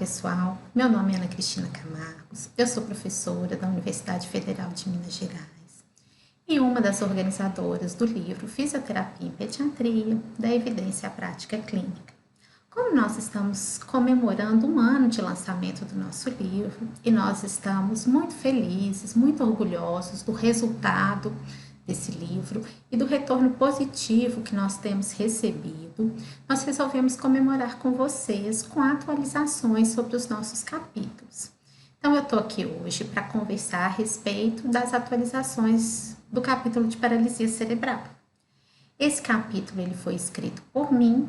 pessoal, meu nome é Ana Cristina Camargos, eu sou professora da Universidade Federal de Minas Gerais e uma das organizadoras do livro Fisioterapia em Pediatria, da Evidência à Prática Clínica. Como nós estamos comemorando um ano de lançamento do nosso livro e nós estamos muito felizes, muito orgulhosos do resultado desse livro e do retorno positivo que nós temos recebido, nós resolvemos comemorar com vocês com atualizações sobre os nossos capítulos. Então, eu estou aqui hoje para conversar a respeito das atualizações do capítulo de paralisia cerebral. Esse capítulo ele foi escrito por mim,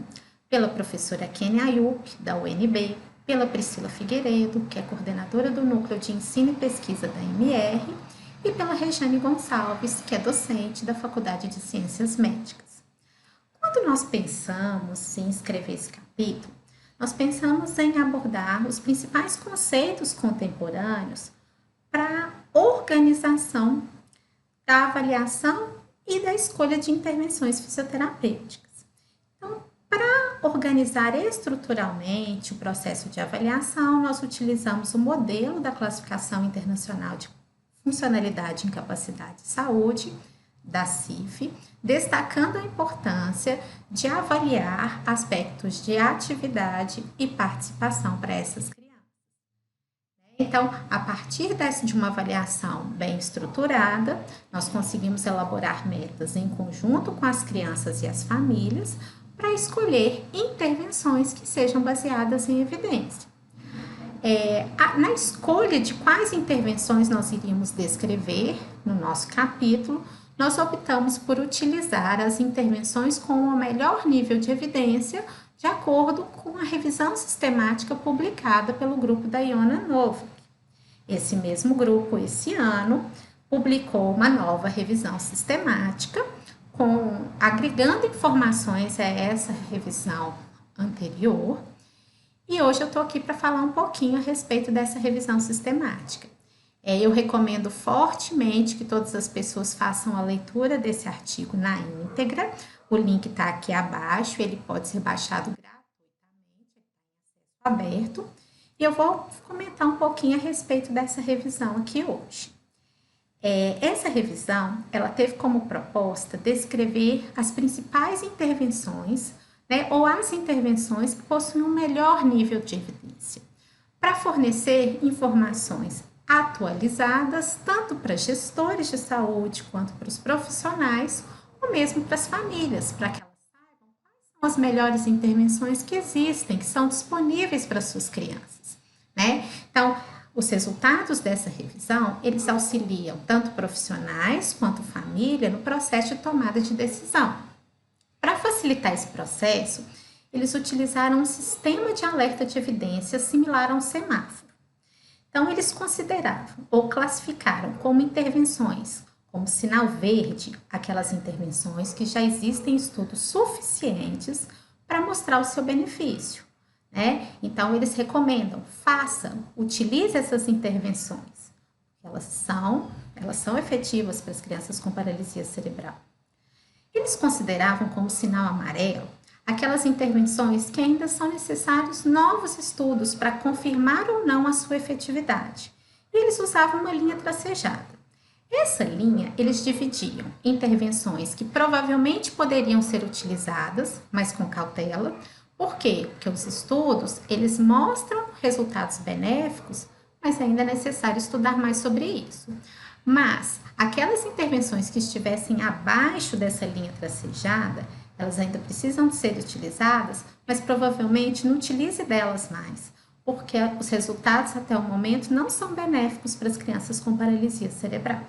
pela professora Kênia Ayup, da UNB, pela Priscila Figueiredo, que é coordenadora do Núcleo de Ensino e Pesquisa da MR, e pela Rejane Gonçalves, que é docente da Faculdade de Ciências Médicas. Quando nós pensamos em escrever esse capítulo, nós pensamos em abordar os principais conceitos contemporâneos para a organização da avaliação e da escolha de intervenções fisioterapêuticas. Então, para organizar estruturalmente o processo de avaliação, nós utilizamos o modelo da Classificação Internacional de Funcionalidade, Incapacidade e Saúde, da CIF, destacando a importância de avaliar aspectos de atividade e participação para essas crianças. Então, a partir de uma avaliação bem estruturada, nós conseguimos elaborar metas em conjunto com as crianças e as famílias para escolher intervenções que sejam baseadas em evidência. Na escolha de quais intervenções nós iríamos descrever no nosso capítulo, nós optamos por utilizar as intervenções com o melhor nível de evidência, de acordo com a revisão sistemática publicada pelo grupo da Iona Novak. Esse mesmo grupo, esse ano, publicou uma nova revisão sistemática, agregando informações a essa revisão anterior. E hoje eu estou aqui para falar um pouquinho a respeito dessa revisão sistemática. Eu recomendo fortemente que todas as pessoas façam a leitura desse artigo na íntegra. O link está aqui abaixo, ele pode ser baixado gratuitamente, está em acesso aberto. E eu vou comentar um pouquinho a respeito dessa revisão aqui hoje. Essa revisão, ela teve como proposta descrever as principais intervenções, ou as intervenções que possuem um melhor nível de evidência, para fornecer informações atualizadas tanto para gestores de saúde quanto para os profissionais, ou mesmo para as famílias, para que elas saibam quais são as melhores intervenções que existem, que são disponíveis para suas crianças, Então, os resultados dessa revisão, eles auxiliam tanto profissionais quanto família no processo de tomada de decisão. Para facilitar esse processo, eles utilizaram um sistema de alerta de evidência similar a um semáforo. Então, eles consideravam ou classificaram como intervenções, como sinal verde, aquelas intervenções que já existem estudos suficientes para mostrar o seu benefício, Então, eles recomendam, utilize essas intervenções, elas são efetivas para as crianças com paralisia cerebral. Eles consideravam como sinal amarelo aquelas intervenções que ainda são necessários novos estudos para confirmar ou não a sua efetividade. E eles usavam uma linha tracejada. Essa linha, eles dividiam intervenções que provavelmente poderiam ser utilizadas, mas com cautela. Por quê? Porque os estudos, eles mostram resultados benéficos, mas ainda é necessário estudar mais sobre isso. Mas aquelas intervenções que estivessem abaixo dessa linha tracejada, elas ainda precisam de ser utilizadas, mas provavelmente não utilize delas mais, porque os resultados até o momento não são benéficos para as crianças com paralisia cerebral.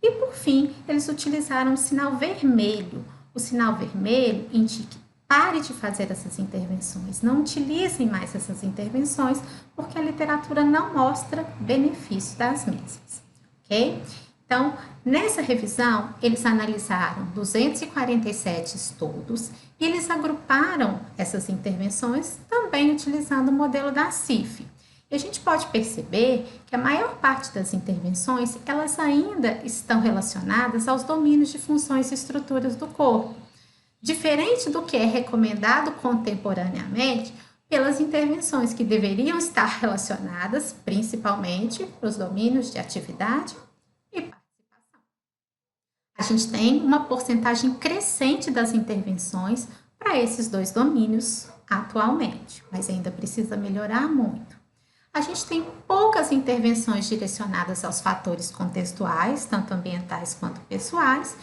E por fim, eles utilizaram o sinal vermelho. O sinal vermelho indica: pare de fazer essas intervenções, não utilizem mais essas intervenções, porque a literatura não mostra benefício das mesmas. Ok? Então, nessa revisão, eles analisaram 247 estudos e eles agruparam essas intervenções também utilizando o modelo da CIF. E a gente pode perceber que a maior parte das intervenções, elas ainda estão relacionadas aos domínios de funções e estruturas do corpo. Diferente do que é recomendado contemporaneamente pelas intervenções que deveriam estar relacionadas principalmente para os domínios de atividade e participação. A gente tem uma porcentagem crescente das intervenções para esses dois domínios atualmente, mas ainda precisa melhorar muito. A gente tem poucas intervenções direcionadas aos fatores contextuais, tanto ambientais quanto pessoais,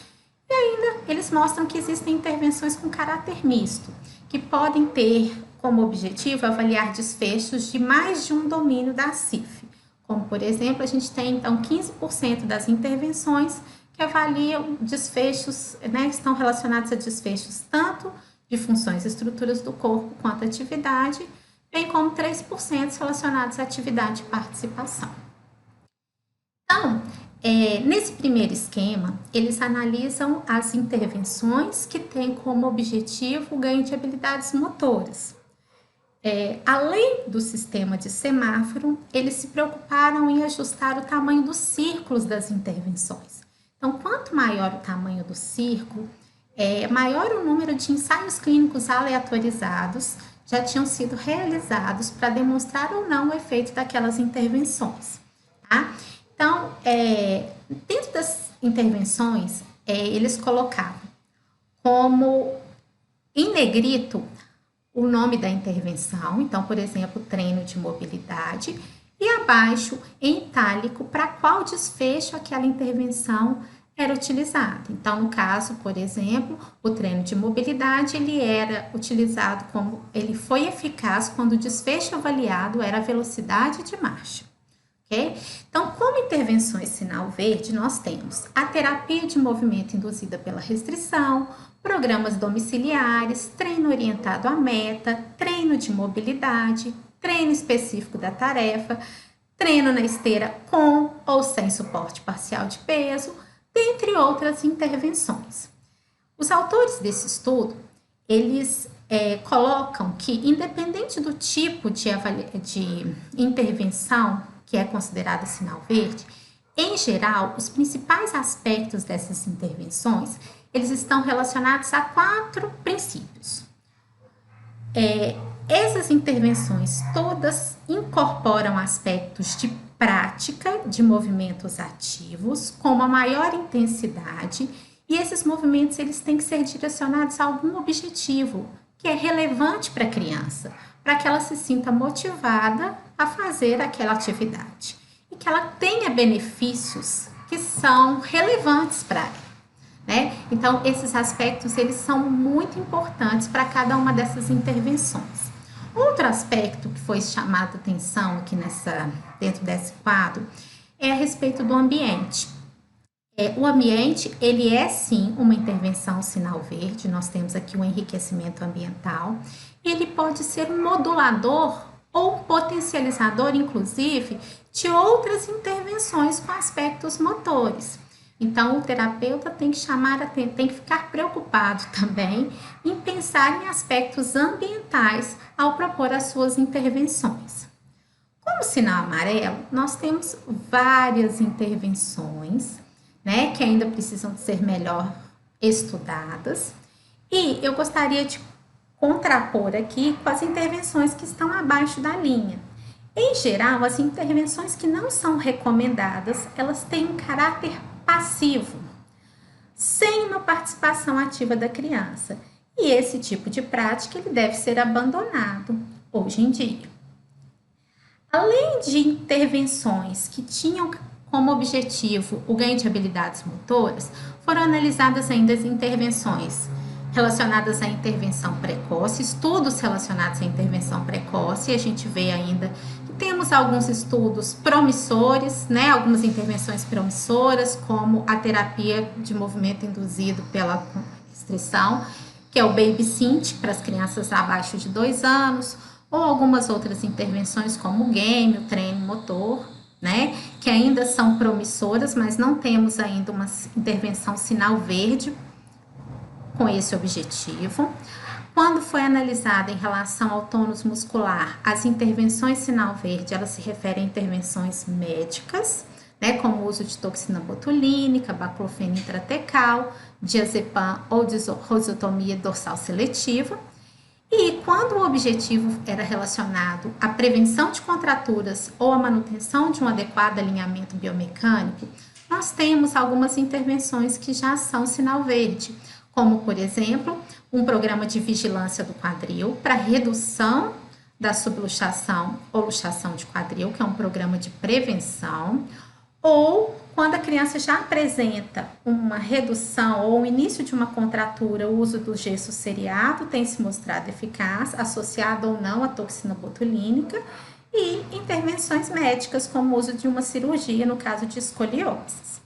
e ainda eles mostram que existem intervenções com caráter misto, que podem ter como objetivo avaliar desfechos de mais de um domínio da CIF. Como, por exemplo, a gente tem, então, 15% das intervenções que avaliam desfechos, né, estão relacionados a desfechos tanto de funções e estruturas do corpo quanto atividade, bem como 3% relacionados à atividade e participação. Então, nesse primeiro esquema, eles analisam as intervenções que têm como objetivo o ganho de habilidades motoras. Além do sistema de semáforo, eles se preocuparam em ajustar o tamanho dos círculos das intervenções. Então, quanto maior o tamanho do círculo, maior o número de ensaios clínicos aleatorizados já tinham sido realizados para demonstrar ou não o efeito daquelas intervenções. Tá? Então, dentro das intervenções, eles colocavam como em negrito o nome da intervenção, então, por exemplo, treino de mobilidade, e abaixo, em itálico, para qual desfecho aquela intervenção era utilizada. Então, no caso, por exemplo, o treino de mobilidade, ele era utilizado como, ele foi eficaz quando o desfecho avaliado era a velocidade de marcha. Okay? Então, como intervenções sinal verde, nós temos a terapia de movimento induzida pela restrição, programas domiciliares, treino orientado à meta, treino de mobilidade, treino específico da tarefa, treino na esteira com ou sem suporte parcial de peso, dentre outras intervenções. Os autores desse estudo, eles colocam que, independente do tipo de intervenção que é considerada sinal verde, em geral, os principais aspectos dessas intervenções, eles estão relacionados a 4 princípios. Essas intervenções todas incorporam aspectos de prática de movimentos ativos com uma maior intensidade, e esses movimentos eles têm que ser direcionados a algum objetivo que é relevante para a criança, para que ela se sinta motivada a fazer aquela atividade e que ela tenha benefícios que são relevantes para ela. Né? Então, esses aspectos eles são muito importantes para cada uma dessas intervenções. Outro aspecto que foi chamado a atenção aqui dentro desse quadro é a respeito do ambiente. O ambiente, ele é sim uma intervenção sinal verde, nós temos aqui o enriquecimento ambiental, e ele pode ser um modulador ou potencializador, inclusive, de outras intervenções com aspectos motores. Então, o terapeuta tem que ficar preocupado também em pensar em aspectos ambientais ao propor as suas intervenções. Como sinal amarelo, nós temos várias intervenções, né, que ainda precisam ser melhor estudadas, e eu gostaria de contrapor aqui com as intervenções que estão abaixo da linha. Em geral, as intervenções que não são recomendadas, elas têm um caráter passivo, sem uma participação ativa da criança. E esse tipo de prática ele deve ser abandonado hoje em dia. Além de intervenções que tinham como objetivo o ganho de habilidades motoras, foram analisadas ainda as intervenções relacionadas à intervenção precoce, estudos relacionados à intervenção precoce, e a gente vê ainda que temos alguns estudos promissores, né, algumas intervenções promissoras, como a terapia de movimento induzido pela restrição, que é o Baby Synth, para as crianças abaixo de 2 anos, ou algumas outras intervenções como o game, o treino motor, né, que ainda são promissoras, mas não temos ainda uma intervenção sinal verde com esse objetivo. Quando foi analisada em relação ao tônus muscular, as intervenções sinal verde, elas se referem a intervenções médicas, né, como o uso de toxina botulínica, baclofeno intratecal, diazepam ou rositomia dorsal seletiva. E quando o objetivo era relacionado à prevenção de contraturas ou à manutenção de um adequado alinhamento biomecânico, nós temos algumas intervenções que já são sinal verde, como, por exemplo, um programa de vigilância do quadril para redução da subluxação ou luxação de quadril, que é um programa de prevenção, ou quando a criança já apresenta uma redução ou o início de uma contratura, o uso do gesso seriado tem se mostrado eficaz, associado ou não à toxina botulínica, e intervenções médicas, como o uso de uma cirurgia no caso de escoliose.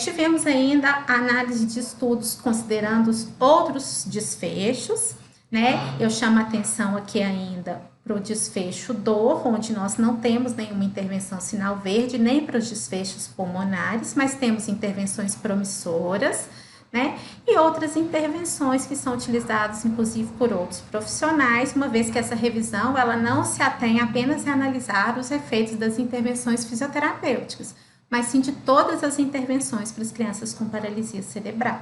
Tivemos ainda a análise de estudos considerando os outros desfechos, né? Eu chamo a atenção aqui ainda para o desfecho dor, onde nós não temos nenhuma intervenção sinal verde, nem para os desfechos pulmonares, mas temos intervenções promissoras, né? E outras intervenções que são utilizadas, inclusive, por outros profissionais, uma vez que essa revisão ela não se atém apenas a analisar os efeitos das intervenções fisioterapêuticas, mas sim de todas as intervenções para as crianças com paralisia cerebral.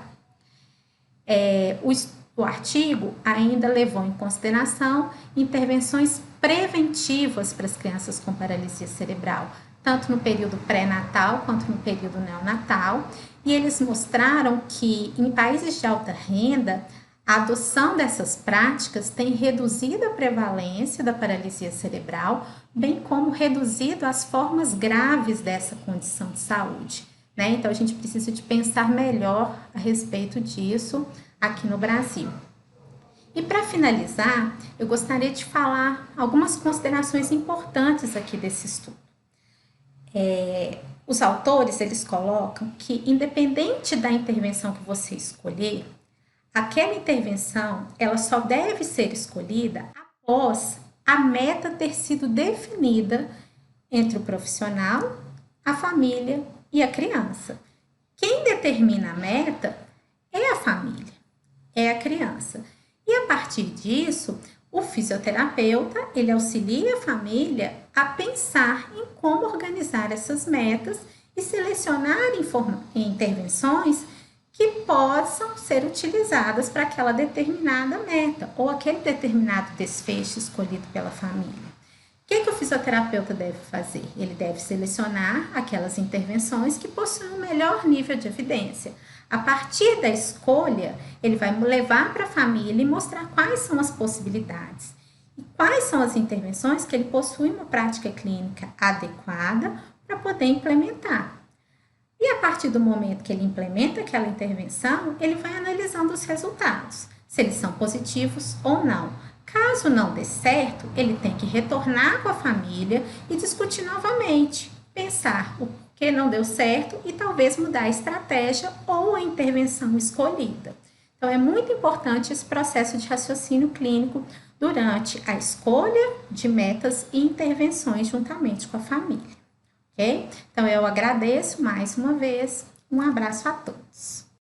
O artigo ainda levou em consideração intervenções preventivas para as crianças com paralisia cerebral, tanto no período pré-natal quanto no período neonatal, e eles mostraram que em países de alta renda, a adoção dessas práticas tem reduzido a prevalência da paralisia cerebral, bem como reduzido as formas graves dessa condição de saúde, né? Então, a gente precisa de pensar melhor a respeito disso aqui no Brasil. E para finalizar, eu gostaria de falar algumas considerações importantes aqui desse estudo. Os autores, eles colocam que, independente da intervenção que você escolher, aquela intervenção, ela só deve ser escolhida após a meta ter sido definida entre o profissional, a família e a criança. Quem determina a meta é a família, é a criança. E a partir disso, o fisioterapeuta, ele auxilia a família a pensar em como organizar essas metas e selecionar intervenções que possam ser utilizadas para aquela determinada meta ou aquele determinado desfecho escolhido pela família. O que o fisioterapeuta deve fazer? Ele deve selecionar aquelas intervenções que possuem um melhor nível de evidência. A partir da escolha, ele vai levar para a família e mostrar quais são as possibilidades e quais são as intervenções que ele possui uma prática clínica adequada para poder implementar. E a partir do momento que ele implementa aquela intervenção, ele vai analisando os resultados, se eles são positivos ou não. Caso não dê certo, ele tem que retornar com a família e discutir novamente, pensar o porquê não deu certo e talvez mudar a estratégia ou a intervenção escolhida. Então, é muito importante esse processo de raciocínio clínico durante a escolha de metas e intervenções juntamente com a família. Ok? Então, eu agradeço mais uma vez. Um abraço a todos.